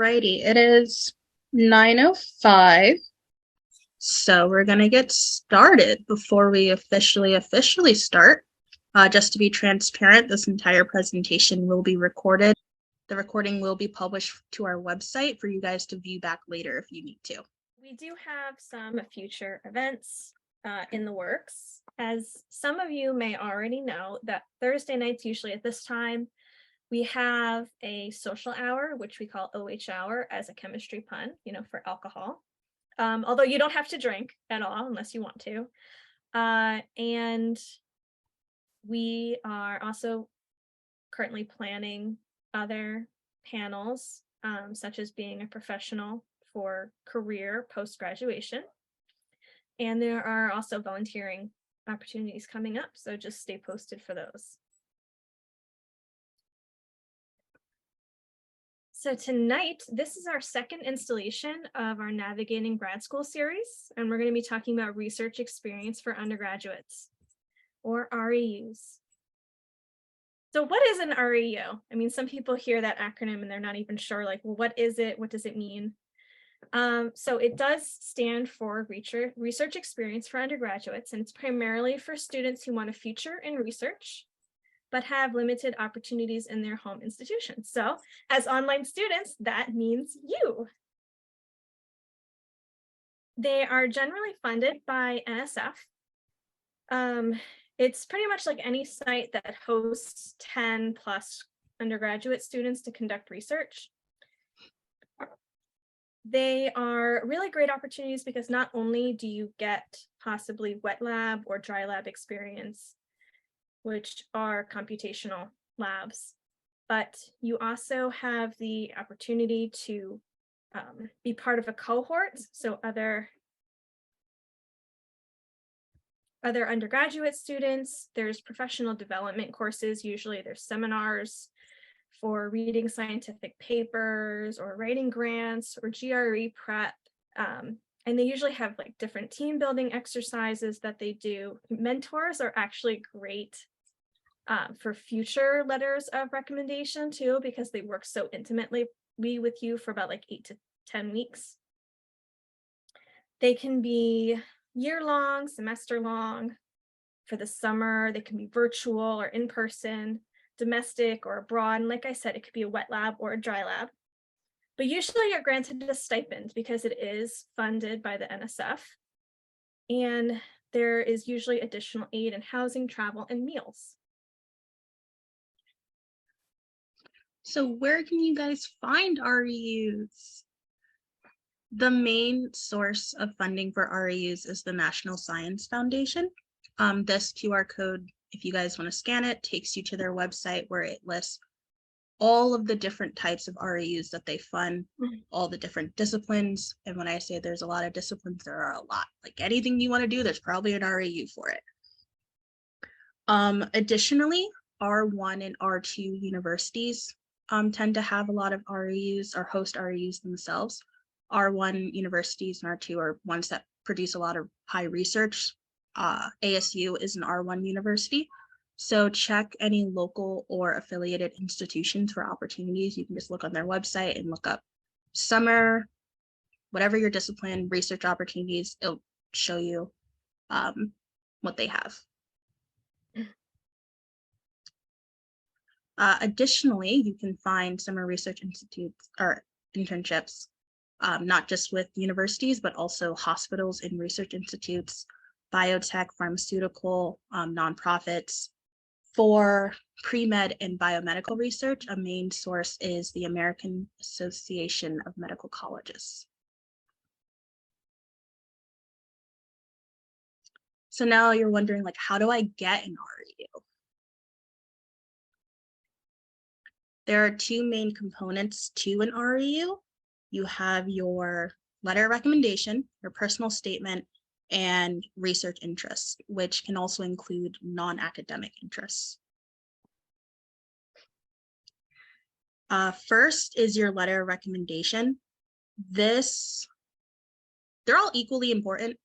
Alrighty, it is 9:05, so we're gonna get started. Before we officially start. Just to be transparent, this entire presentation will be recorded. The recording will be published to our website for you guys to view back later if you need to. We do have some future events in the works. As some of you may already know, that Thursday nights, usually at this time, we have a social hour, which we call OH hour as a chemistry pun, for alcohol. Although you don't have to drink at all unless you want to. And we are also currently planning other panels, such as being a professional for career post-graduation. And there are also volunteering opportunities coming up, so just stay posted for those. So tonight, this is our second installation of our Navigating Grad School series, and we're going to be talking about research experience for undergraduates, or REUs. So what is an REU? I mean, some people hear that acronym and they're not even sure, like, well, what is it? What does it mean? So it does stand for research experience for undergraduates, and it's primarily for students who want a future in research, but have limited opportunities in their home institutions. So as online students, that means you. They are generally funded by NSF. It's pretty much like any site that hosts 10 plus undergraduate students to conduct research. They are really great opportunities because not only do you get possibly wet lab or dry lab experience, which are computational labs, but you also have the opportunity to be part of a cohort. So other undergraduate students, there's professional development courses. Usually there's seminars for reading scientific papers or writing grants or GRE prep. And they usually have like different team building exercises that they do. Mentors are actually great for future letters of recommendation too, because they work so intimately with you for about like 8 to 10 weeks. They can be year-long, semester-long. For the summer, they can be virtual or in-person, domestic or abroad. And like I said, it could be a wet lab or a dry lab. But usually you're granted a stipend because it is funded by the NSF. And there is usually additional aid in housing, travel, and meals. So where can you guys find REUs? The main source of funding for REUs is the National Science Foundation. This QR code, if you guys want to scan it, takes you to their website where it lists all of the different types of REUs that they fund, all the different disciplines. And when I say there's a lot of disciplines, there are a lot. Like anything you want to do, there's probably an REU for it. Additionally, R1 and R2 universities tend to have a lot of REUs or host REUs themselves. R1 universities and R2 are ones that produce a lot of high research. ASU is an R1 university. So check any local or affiliated institutions for opportunities. You can just look on their website and look up summer, whatever your discipline, research opportunities. It'll show you what they have. Additionally, you can find summer research institutes or internships, not just with universities, but also hospitals and research institutes, biotech, pharmaceutical, nonprofits. For pre-med and biomedical research, a main source is the American Association of Medical Colleges. So now you're wondering, like, how do I get an REU? There are two main components to an REU. You have your letter of recommendation, your personal statement, and research interests, which can also include non-academic interests. First is your letter of recommendation. They're all equally important,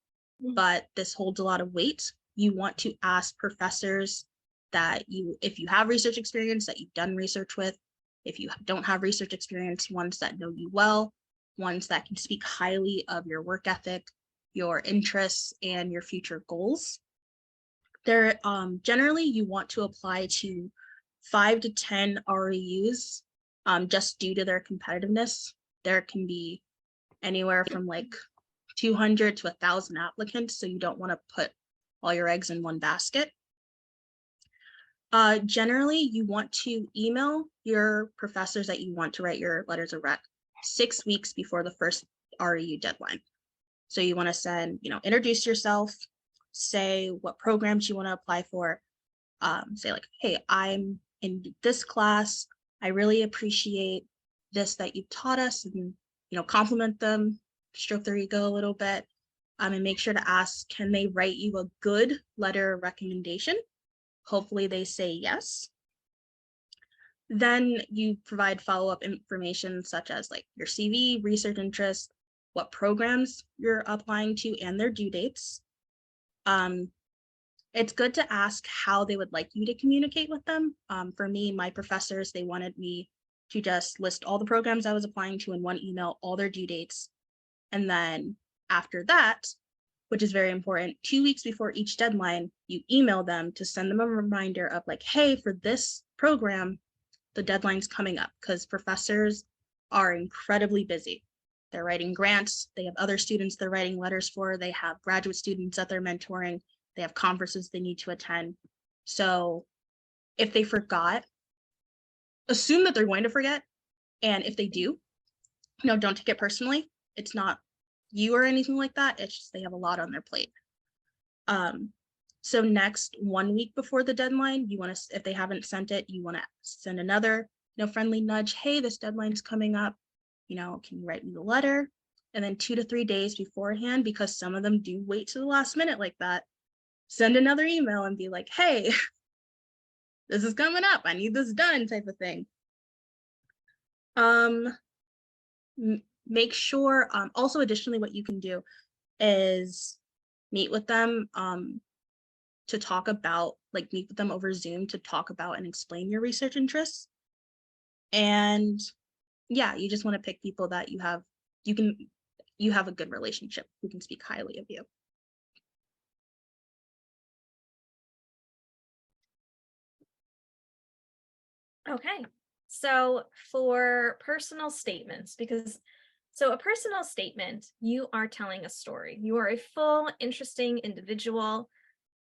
but this holds a lot of weight. You want to ask professors that if you have research experience that you've done research with, If you don't have research experience, ones that know you well, ones that can speak highly of your work ethic, your interests, and your future goals. There, generally, you want to apply to 5 to 10 REUs just due to their competitiveness. There can be anywhere from like 200 to 1,000 applicants, so you don't want to put all your eggs in one basket. Generally, you want to email your professors that you want to write your letters of rec 6 weeks before the first REU deadline. So you want to send, introduce yourself, say what programs you want to apply for, say like, hey, I'm in this class. I really appreciate this that you've taught us, and compliment them, stroke their ego a little bit, and make sure to ask, can they write you a good letter of recommendation? Hopefully they say yes. Then you provide follow-up information such as like your CV, research interests, what programs you're applying to, and their due dates. It's good to ask how they would like you to communicate with them. For me, my professors, they wanted me to just list all the programs I was applying to in one email, all their due dates. And then after that, which is very important, 2 weeks before each deadline, you email them to send them a reminder of like, hey, for this program, the deadline's coming up, because professors are incredibly busy. They're writing grants, they have other students they're writing letters for, they have graduate students that they're mentoring, they have conferences they need to attend. So if they forgot, assume that they're going to forget. And if they do, don't take it personally. It's not you or anything like that. It's just they have a lot on their plate. So next, 1 week before the deadline, you want to, if they haven't sent it, you want to send another, friendly nudge. Hey, this deadline's coming up. Can you write me the letter? And then 2 to 3 days beforehand, because some of them do wait to the last minute like that, send another email and be like, hey, this is coming up. I need this done, type of thing. Make sure, also additionally, what you can do is meet with them to talk about, like meet with them over Zoom to talk about and explain your research interests. And yeah, you just want to pick people that you have a good relationship, who can speak highly of you. Okay, so for personal statements, so a personal statement, you are telling a story. You are a full, interesting individual,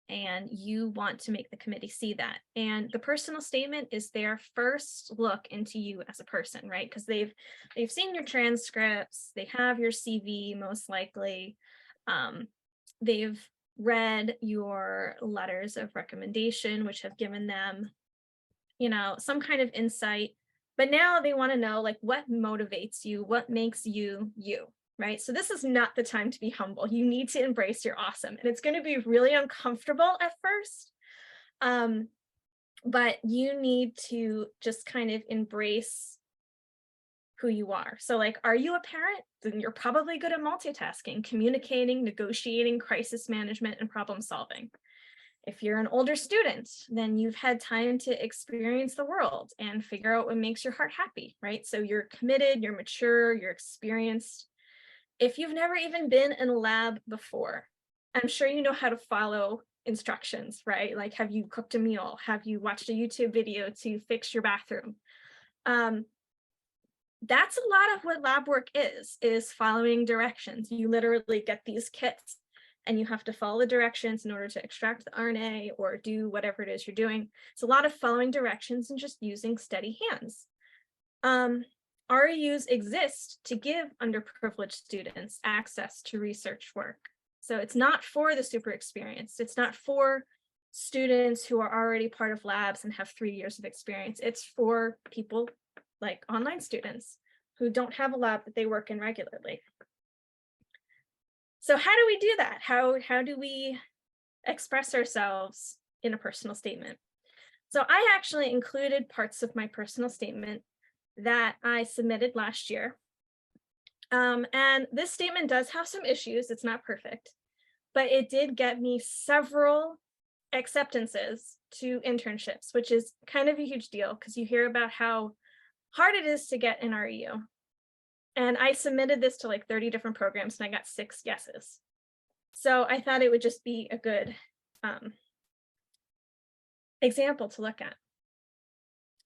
and you want to make the committee see that. And the personal statement is their first look into you as a person, right? Because they've seen your transcripts, they have your CV most likely, they've read your letters of recommendation, which have given them, some kind of insight. But now they want to know, like, what motivates you, what makes you you, right? So this is not the time to be humble. You need to embrace you're awesome. And it's going to be really uncomfortable at first. But you need to just kind of embrace who you are. So like, are you a parent? Then you're probably good at multitasking, communicating, negotiating, crisis management, and problem solving. If you're an older student, then you've had time to experience the world and figure out what makes your heart happy, right? So you're committed, you're mature, you're experienced. If you've never even been in a lab before, I'm sure you know how to follow instructions, right? Like, have you cooked a meal? Have you watched a YouTube video to fix your bathroom? That's a lot of what lab work is following directions. You literally get these kits and you have to follow the directions in order to extract the RNA or do whatever it is you're doing. It's a lot of following directions and just using steady hands. REUs exist to give underprivileged students access to research work. So it's not for the super experienced. It's not for students who are already part of labs and have 3 years of experience. It's for people like online students who don't have a lab that they work in regularly. So how do we do that? How do we express ourselves in a personal statement? So I actually included parts of my personal statement that I submitted last year. And this statement does have some issues. It's not perfect, but it did get me several acceptances to internships, which is kind of a huge deal because you hear about how hard it is to get an REU. And I submitted this to like 30 different programs and I got 6 yeses. So I thought it would just be a good example to look at.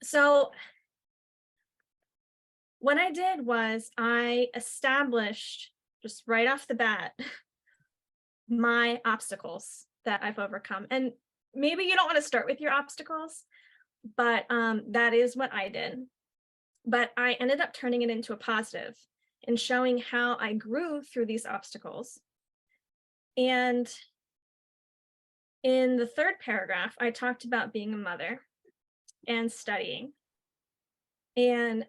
So what I did was I established, just right off the bat, my obstacles that I've overcome. And maybe you don't want to start with your obstacles, but that is what I did. But I ended up turning it into a positive and showing how I grew through these obstacles. And in the 3rd paragraph, I talked about being a mother and studying. And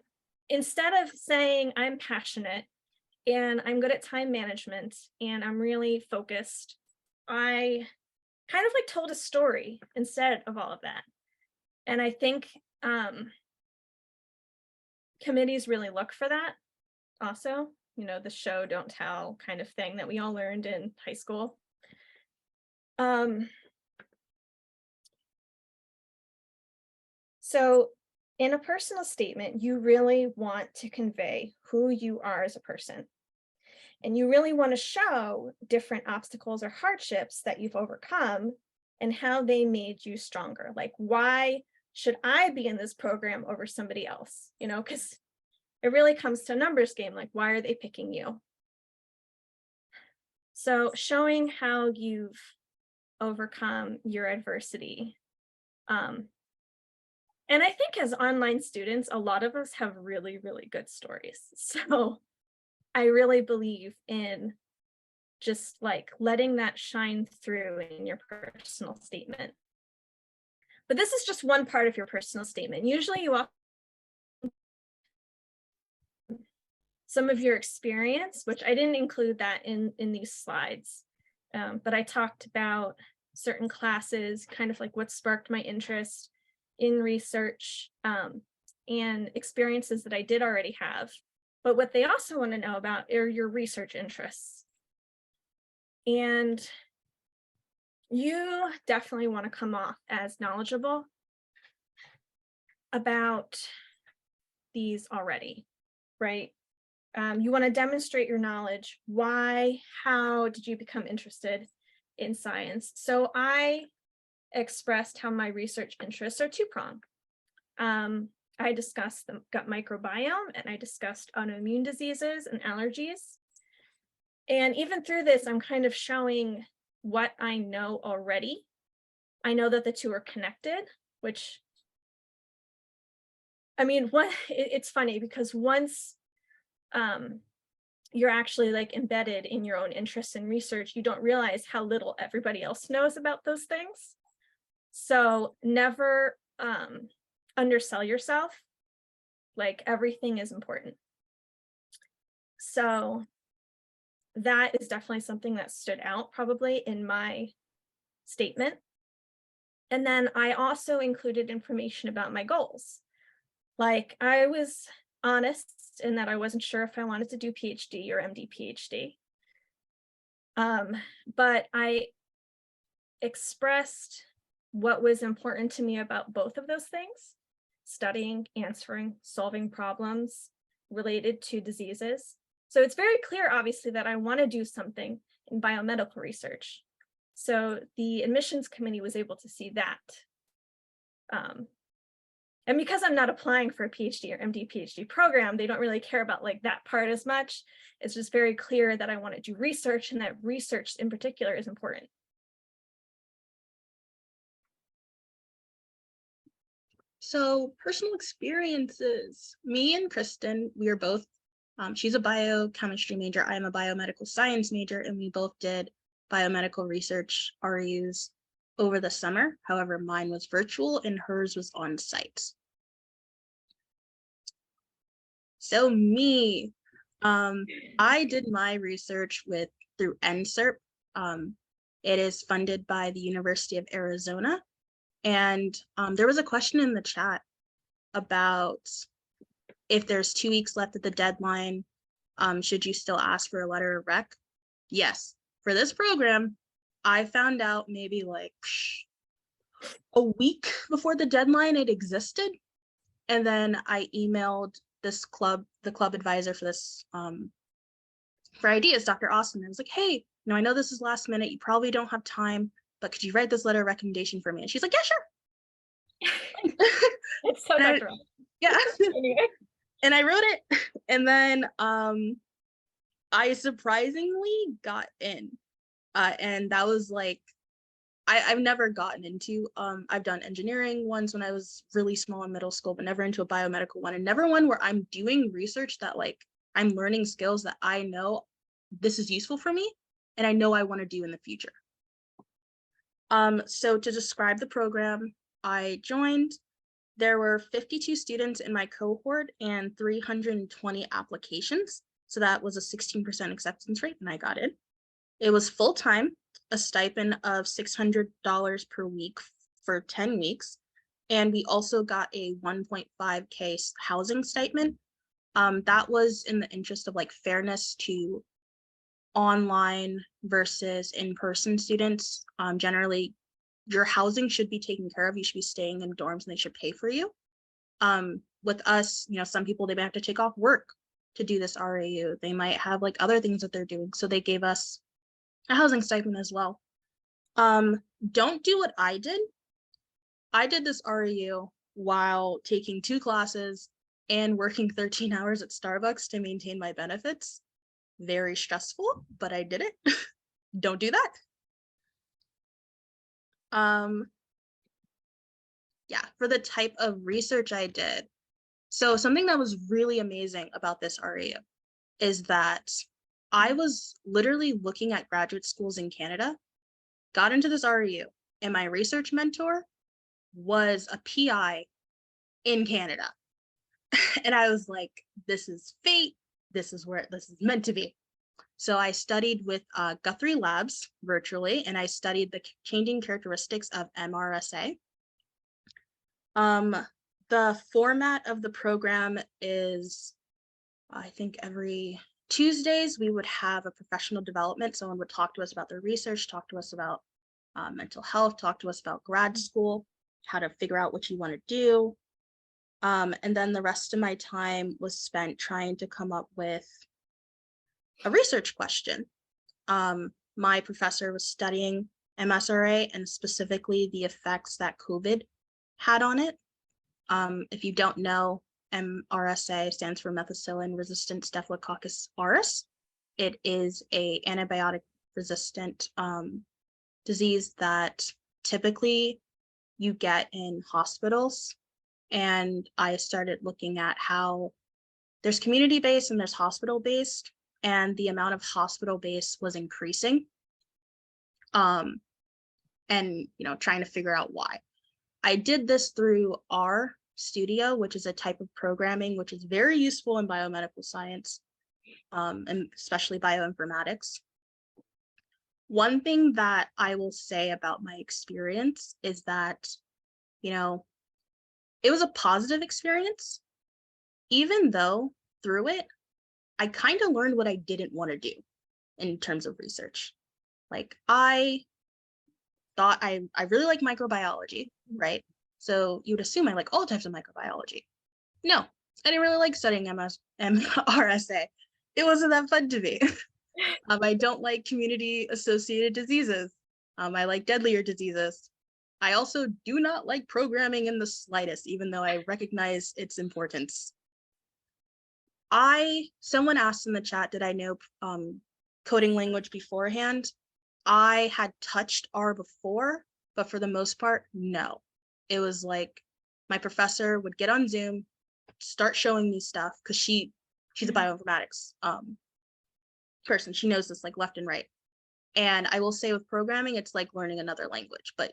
instead of saying I'm passionate and I'm good at time management and I'm really focused, I kind of like told a story instead of all of that. And I think committees really look for that also, you know, the show don't tell kind of thing that we all learned in high school. So in a personal statement, you really want to convey who you are as a person. And you really want to show different obstacles or hardships that you've overcome and how they made you stronger. Like, why should I be in this program over somebody else? You know, because it really comes to a numbers game. Like, why are they picking you? So showing how you've overcome your adversity. And I think as online students, a lot of us have really, really good stories. So I really believe in just like letting that shine through in your personal statement. But this is just one part of your personal statement. Usually you walk some of your experience, which I didn't include that in these slides, but I talked about certain classes, kind of like what sparked my interest in research and experiences that I did already have. But what they also want to know about are your research interests. And you definitely want to come off as knowledgeable about these already, right? You want to demonstrate your knowledge. Why, how did you become interested in science? So I expressed how my research interests are 2-pronged. I discussed the gut microbiome and I discussed autoimmune diseases and allergies. And even through this, I'm kind of showing what I know already. I know that the 2 are connected, which, I mean, it's funny because once you're actually like embedded in your own interests and research, you don't realize how little everybody else knows about those things. So never undersell yourself. Like, everything is important. So that is definitely something that stood out probably in my statement. And then I also included information about my goals. Like, I was honest in that I wasn't sure if I wanted to do PhD or MD PhD. But I expressed what was important to me about both of those things: studying, answering, solving problems related to diseases. So it's very clear, obviously, that I want to do something in biomedical research. So the admissions committee was able to see that. And because I'm not applying for a PhD or MD PhD program, they don't really care about like that part as much. It's just very clear that I want to do research and that research in particular is important. So personal experiences. Me and Kristen, we are both, she's a biochemistry major, I'm a biomedical science major, and we both did biomedical research REUs over the summer. However, mine was virtual and hers was on site. So me, I did my research through NSERP. It is funded by the University of Arizona. And there was a question in the chat about if there's 2 weeks left at the deadline, should you still ask for a letter of rec? Yes. For this program, I found out maybe like a week before the deadline it existed. And then I emailed this club, the club advisor for this, for ideas, Dr. Austin. I was like, hey, I know this is last minute. You probably don't have time, but could you write this letter of recommendation for me? And she's like, yeah, sure. It's so And I- Dr. yeah. Anyway. And I wrote it. And then I surprisingly got in. And that was like, I've never gotten into, I've done engineering ones when I was really small in middle school, but never into a biomedical one, and never one where I'm doing research that like I'm learning skills that I know this is useful for me and I know I want to do in the future. So to describe the program, I joined. There were 52 students in my cohort and 320 applications. So that was a 16% acceptance rate, and I got in. It was full-time, a stipend of $600 per week for 10 weeks. And we also got a 1.5K housing stipend. That was in the interest of like fairness to online versus in-person students. Generally, your housing should be taken care of. You should be staying in dorms and they should pay for you. With us, some people, they might have to take off work to do this REU. They might have like other things that they're doing. So they gave us a housing stipend as well. Don't do what I did. I did this REU while taking 2 classes and working 13 hours at Starbucks to maintain my benefits. Very stressful, but I did it. Don't do that. Yeah, for the type of research I did. So something that was really amazing about this REU is that I was literally looking at graduate schools in Canada, got into this REU, and my research mentor was a PI in Canada. And I was like, this is fate. This is where this is meant to be. So I studied with Guthrie Labs virtually, and I studied the changing characteristics of MRSA. The format of the program is, I think every Tuesdays, we would have a professional development. Someone would talk to us about their research, talk to us about mental health, talk to us about grad school, how to figure out what you want to do. And then the rest of my time was spent trying to come up with a research question. My professor was studying MSRA and specifically the effects that COVID had on it. If you don't know, MRSA stands for methicillin-resistant Staphylococcus aureus. It is a antibiotic-resistant disease that typically you get in hospitals. And I started looking at how there's community-based and there's hospital-based, and the amount of hospital-based was increasing. And trying to figure out why. I did this through R Studio, which is a type of programming which is very useful in biomedical science, and especially bioinformatics. One thing that I will say about my experience is that, it was a positive experience, even though through it, I kind of learned what I didn't want to do in terms of research. Like I thought I really like microbiology, right? So you would assume I like all types of microbiology. No, I didn't really like studying MRSA. It wasn't that fun to me. I don't like community-associated diseases. I like deadlier diseases. I also do not like programming in the slightest, even though I recognize its importance. Someone asked in the chat, did I know coding language beforehand? I had touched R before, but for the most part, no. It was like my professor would get on Zoom, start showing me stuff, because she's a bioinformatics person. She knows this like left and right. And I will say with programming, it's like learning another language, but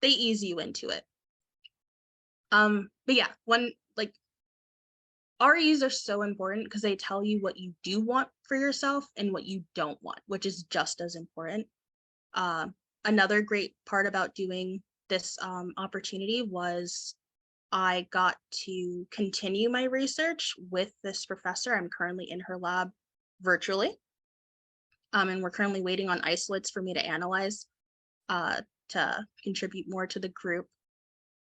they ease you into it. But yeah, REUs are so important because they tell you what you do want for yourself and what you don't want, which is just as important. Another great part about doing this opportunity was I got to continue my research with this professor. I'm currently in her lab virtually. And we're currently waiting on isolates for me to analyze to contribute more to the group.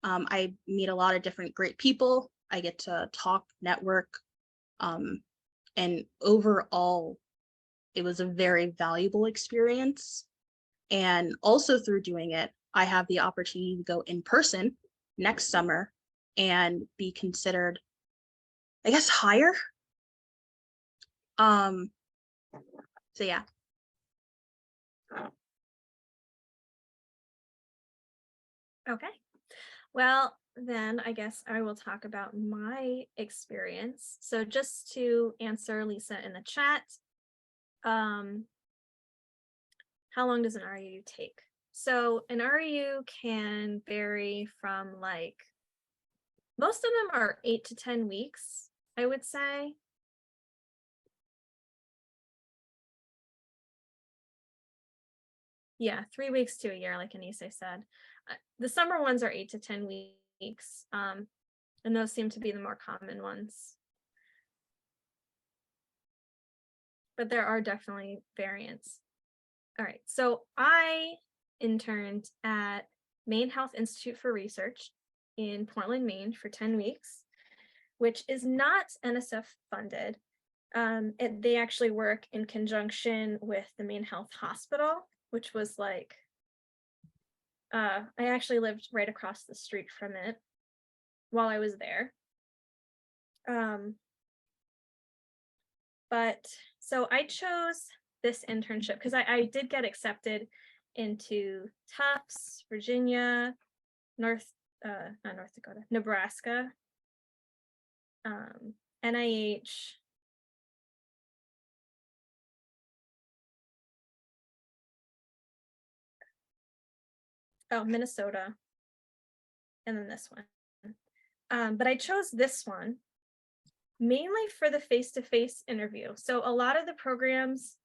I meet a lot of different great people I get to talk, network, and overall, it was a very valuable experience. And also through doing it, I have the opportunity to go in person next summer and be considered, I guess, higher. Um, so yeah. Okay. Well, then I guess I will talk about my experience. So just to answer Lisa in the chat, how long does an REU take? So an REU can vary from like, most of them are 8 to 10 weeks, I would say. Yeah, 3 weeks to a year, like Anise said. The summer ones are 8 to 10 weeks, and those seem to be the more common ones. But there are definitely variants. All right, so I interned at Maine Health Institute for Research in Portland, Maine for 10 weeks, which is not NSF funded. They actually work in conjunction with the Maine Health Hospital, which was like, I actually lived right across the street from it while I was there. But so I chose this internship because I did get accepted into Tufts, Virginia, not North Dakota, Nebraska, NIH, Minnesota, and then this one. But I chose this one mainly for the face-to-face interview. So a lot of the programs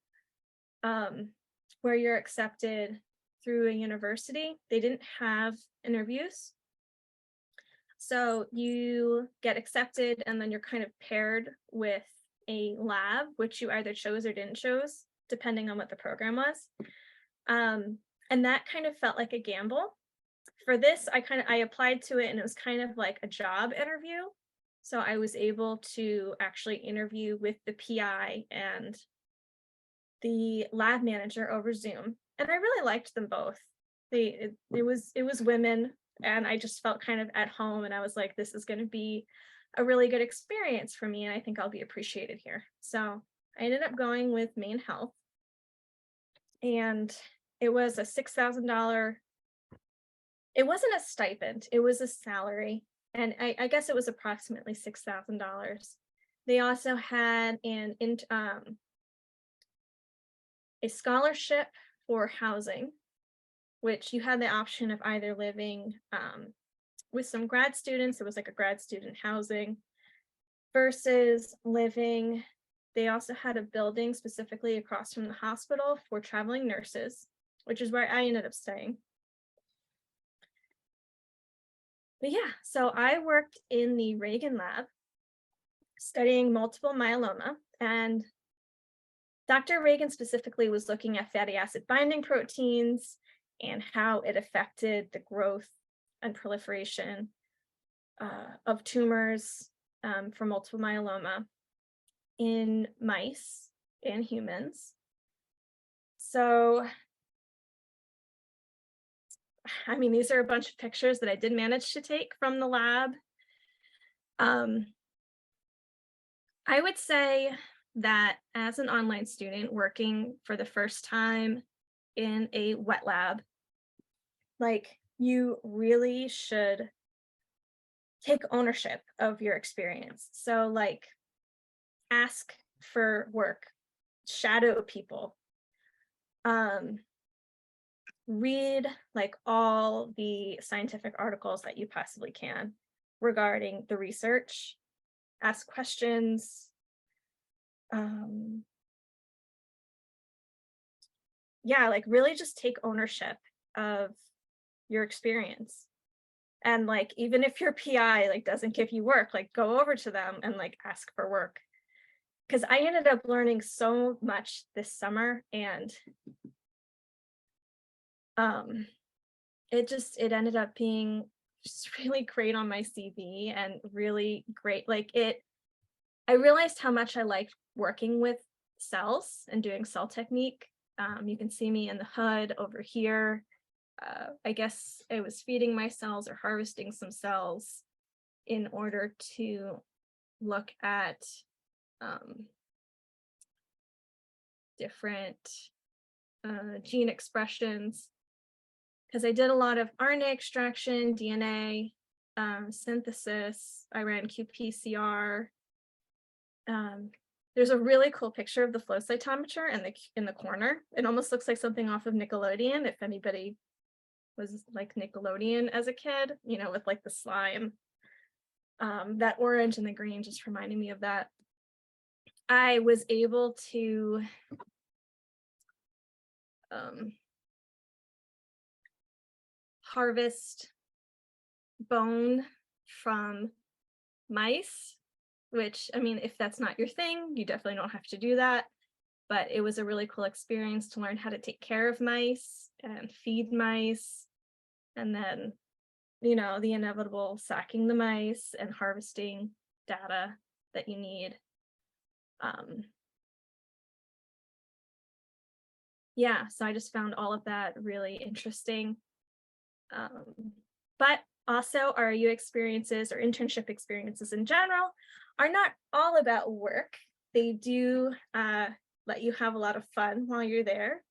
where you're accepted through a university, they didn't have interviews. So you get accepted and then you're kind of paired with a lab, which you either chose or didn't chose, depending on what the program was. And that kind of felt like a gamble. For this, I applied to it and it was kind of like a job interview. So I was able to actually interview with the PI and the lab manager over Zoom. And I really liked them both. It was women, and I just felt kind of at home, and I was like, this is going to be a really good experience for me, and I think I'll be appreciated here. So I ended up going with Maine Health, and it was a $6,000. It wasn't a stipend, it was a salary, and I guess it was approximately $6,000. They also had a scholarship for housing, which you had the option of either living with some grad students, it was like a grad student housing, versus living, they also had a building specifically across from the hospital for traveling nurses, which is where I ended up staying. But yeah, so I worked in the Reagan lab studying multiple myeloma, and Dr. Reagan specifically was looking at fatty acid binding proteins and how it affected the growth and proliferation of tumors for multiple myeloma in mice and humans. So, I mean, these are a bunch of pictures that I did manage to take from the lab. I would say that as an online student working for the first time in a wet lab, like, you really should take ownership of your experience. So like, ask for work, shadow people, read like all the scientific articles that you possibly can regarding the research, ask questions, yeah, like really just take ownership of your experience. And like, even if your PI like doesn't give you work, like go over to them and like ask for work. Because I ended up learning so much this summer, and it ended up being just really great on my CV and really great. Like I realized how much I liked working with cells and doing cell technique. You can see me in the hood over here. I guess I was feeding my cells or harvesting some cells in order to look at different gene expressions, because I did a lot of RNA extraction, DNA synthesis. I ran qPCR. There's a really cool picture of the flow cytometer in the corner. It almost looks like something off of Nickelodeon, if anybody was like Nickelodeon as a kid, you know, with like the slime. That orange and the green just reminding me of that. I was able to harvest bone from mice, which, I mean, if that's not your thing, you definitely don't have to do that. But it was a really cool experience to learn how to take care of mice and feed mice. And then, you know, the inevitable sacking the mice and harvesting data that you need. Yeah, so I just found all of that really interesting. But also REU experiences or internship experiences in general are not all about work. They do let you have a lot of fun while you're there.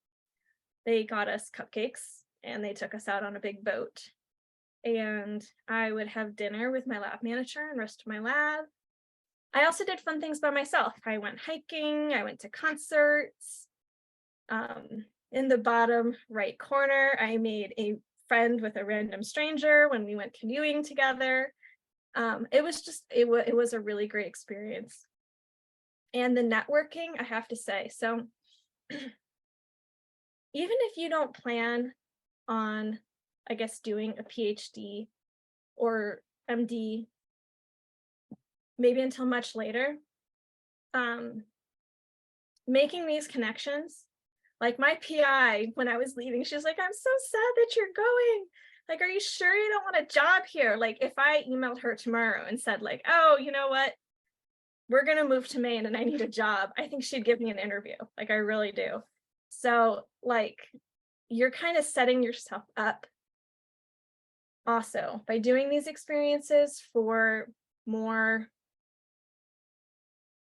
They got us cupcakes and they took us out on a big boat. And I would have dinner with my lab manager and rest of my lab. I also did fun things by myself. I went hiking, I went to concerts. In the bottom right corner, I made a friend with a random stranger when we went canoeing together. It was a really great experience. And the networking, I have to say, so even if you don't plan on, I guess, doing a PhD or MD, maybe until much later, making these connections, like my PI, when I was leaving, she was like, I'm so sad that you're going. Like, are you sure you don't want a job here? Like, if I emailed her tomorrow and said like, oh, you know what? We're going to move to Maine and I need a job, I think she'd give me an interview. Like, I really do. So like, you're kind of setting yourself up also by doing these experiences for more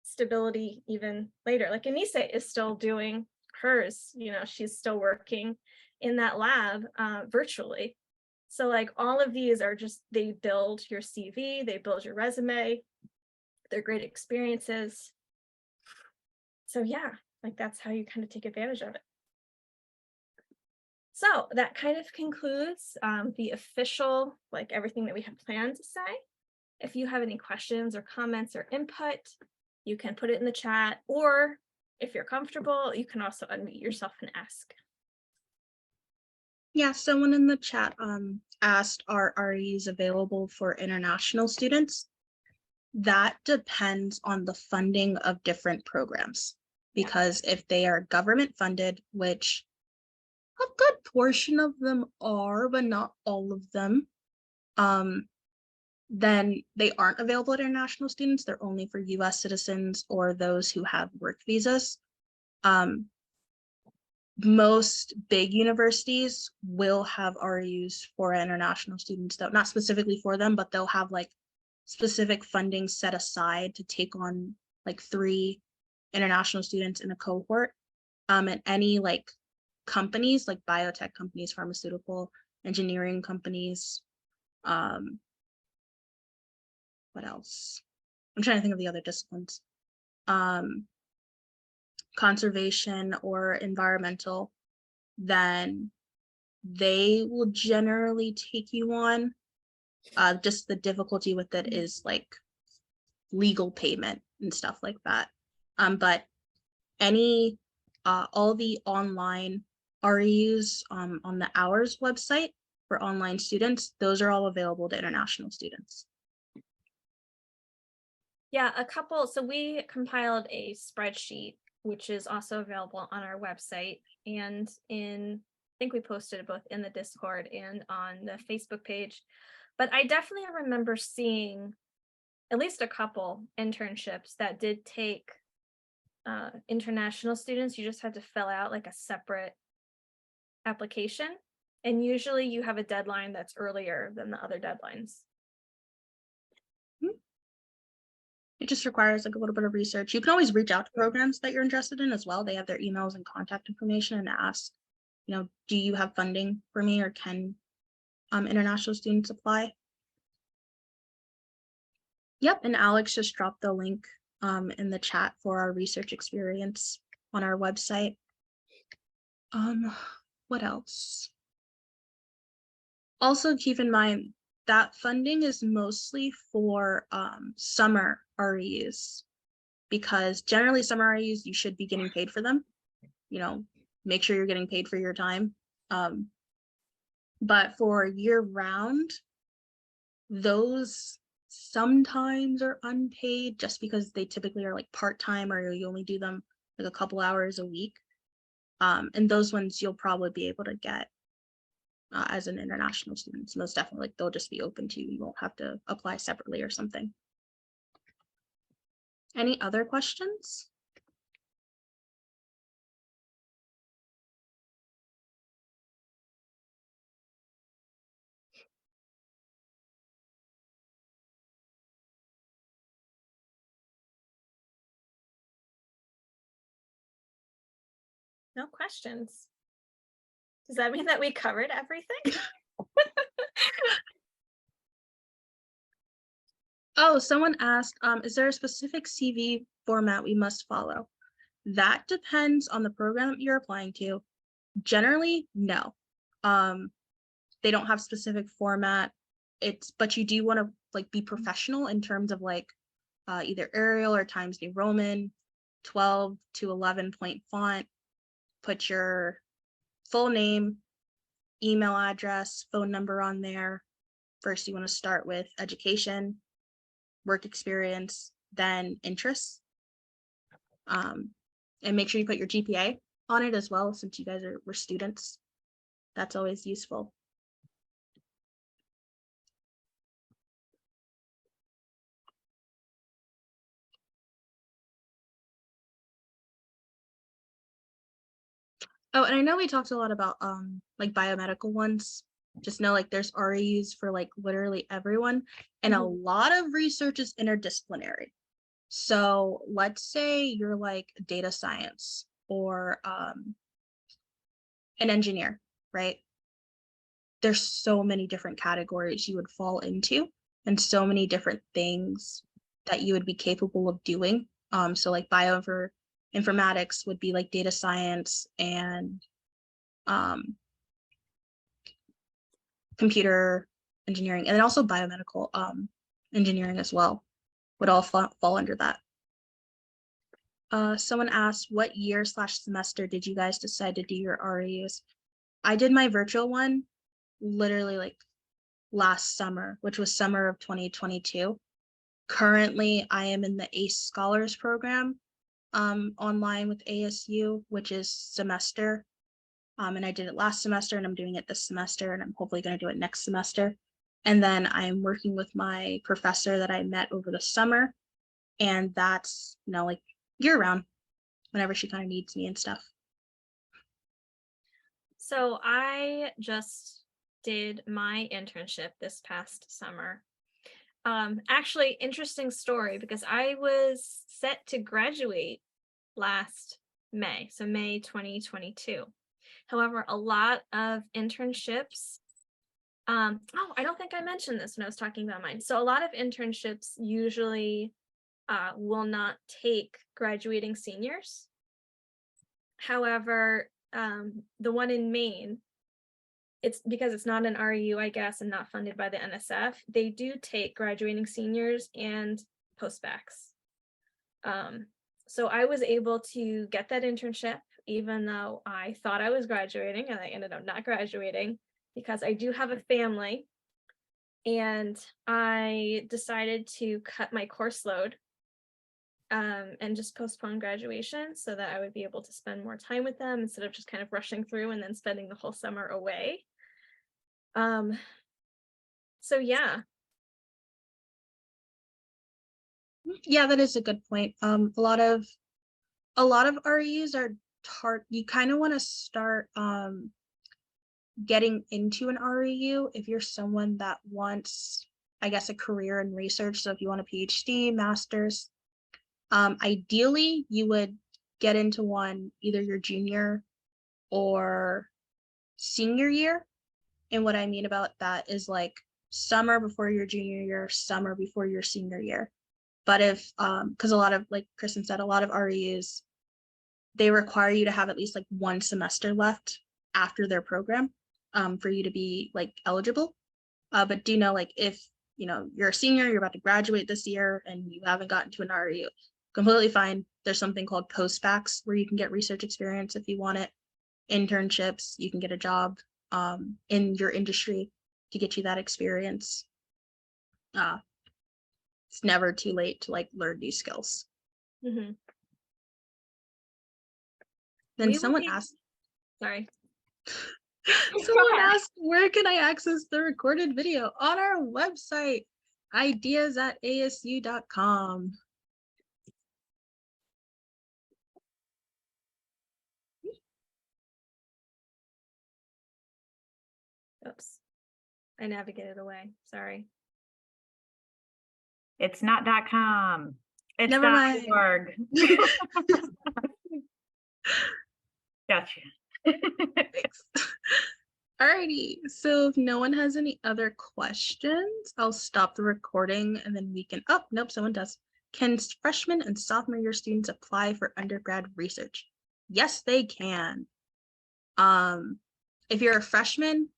stability even later. Like Anise is still doing hers, you know, she's still working in that lab virtually. So like all of these are just, they build your CV, they build your resume, they're great experiences. So yeah, like that's how you kind of take advantage of it. So that kind of concludes the official, like everything that we have planned to say. If you have any questions or comments or input, you can put it in the chat, or if you're comfortable, you can also unmute yourself and ask. Yeah, someone in the chat asked, are REUs available for international students? That depends on the funding of different programs, because if they are government funded, which a good portion of them are, but not all of them, then they aren't available to international students. They're only for US citizens or those who have work visas. Most big universities will have REUs for international students, though not specifically for them, but they'll have like specific funding set aside to take on like 3 international students in a cohort. And any like companies, like biotech companies, pharmaceutical, engineering companies, what else? I'm trying to think of the other disciplines. Conservation or environmental, then they will generally take you on. Just the difficulty with it is like legal payment and stuff like that. But any, all the online REUs on the OURS website for online students, those are all available to international students. Yeah, a couple. So we compiled a spreadsheet, which is also available on our website and I think we posted it both in the Discord and on the Facebook page. But I definitely remember seeing at least a couple internships that did take international students. You just had to fill out like a separate application. And usually you have a deadline that's earlier than the other deadlines. It just requires like a little bit of research. You can always reach out to programs that you're interested in as well. They have their emails and contact information and ask, do you have funding for me, or can international students apply? Yep, and Alex just dropped the link in the chat for our research experience on our website. What else? Also keep in mind that funding is mostly for summer REUs, because generally summer REUs, you should be getting paid for them. Make sure you're getting paid for your time. But for year round, those sometimes are unpaid just because they typically are like part-time, or you only do them like a couple hours a week. And those ones you'll probably be able to get as an international student. So most definitely, like, they'll just be open to you. You won't have to apply separately or something. Any other questions? No questions. Does that mean that we covered everything? Oh, someone asked, is there a specific CV format we must follow? That depends on the program that you're applying to. Generally, no. They don't have specific format. But you do want to like be professional in terms of like either Arial or Times New Roman, 12 to 11 point font. Put your full name, email address, phone number on there. First, you want to start with education, work experience, then interests. And make sure you put your GPA on it as well, since you guys were students. That's always useful. Oh, and I know we talked a lot about like biomedical ones. Just know like there's REUs for like literally everyone, and a lot of research is interdisciplinary. So let's say you're like data science or an engineer, right? There's so many different categories you would fall into, and so many different things that you would be capable of doing. So like bioinformatics would be like data science, and computer engineering, and then also biomedical engineering as well would all fall under that. Someone asked, what year/semester did you guys decide to do your REUs? I did my virtual one literally like last summer, which was summer of 2022. Currently, I am in the ACE Scholars program online with ASU, which is semester. And I did it last semester, and I'm doing it this semester, and I'm hopefully going to do it next semester. And then I'm working with my professor that I met over the summer, and that's, like year round, whenever she kind of needs me and stuff. So I just did my internship this past summer. Actually, interesting story, because I was set to graduate last May, so May 2022. However, a lot of internships, I don't think I mentioned this when I was talking about mine. So a lot of internships usually will not take graduating seniors. However, the one in Maine, it's because it's not an REU, I guess, and not funded by the NSF. They do take graduating seniors and postbacks. So I was able to get that internship, even though I thought I was graduating, and I ended up not graduating because I do have a family, and I decided to cut my course load and just postpone graduation so that I would be able to spend more time with them instead of just kind of rushing through and then spending the whole summer away. So yeah, Yeah, that is a good point. A lot of REUs are hard. You kind of want to start getting into an REU if you're someone that wants, I guess, a career in research. So if you want a PhD, master's, ideally you would get into one either your junior or senior year. And what I mean about that is like summer before your junior year, summer before your senior year. But if, because a lot of, like Kristen said, a lot of REUs, they require you to have at least like one semester left after their program for you to be like eligible. But do know, like, if you're a senior, you're about to graduate this year and you haven't gotten to an REU, completely fine. There's something called postbacks where you can get research experience if you want it, internships, you can get a job in your industry to get you that experience. uh, it's never too late to like learn new skills. mm-hmm. Then We will someone be, asked sorry. someone asked, where can I access the recorded video? On our website, ideas@asu.com. Oops, I navigated away. Sorry. It's not .com. It's Never mind. .org. Gotcha. Thanks. Alrighty, so if no one has any other questions, I'll stop the recording and then we can, oh, nope, someone does. Can freshman and sophomore year students apply for undergrad research? Yes, they can. If you're a freshman,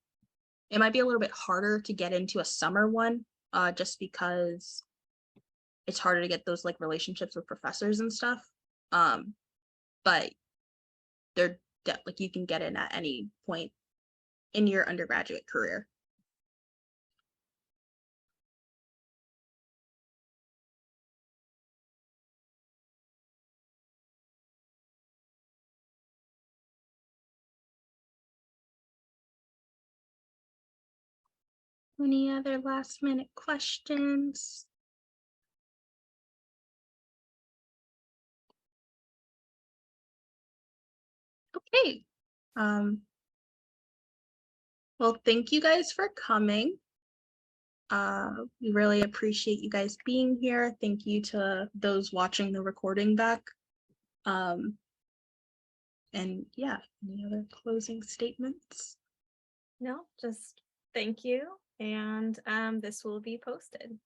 it might be a little bit harder to get into a summer one, just because it's harder to get those like relationships with professors and stuff. But they're like you can get in at any point in your undergraduate career. Any other last minute questions? Okay. Well, thank you guys for coming. We really appreciate you guys being here. Thank you to those watching the recording back. And yeah, any other closing statements? No, just thank you. And this will be posted.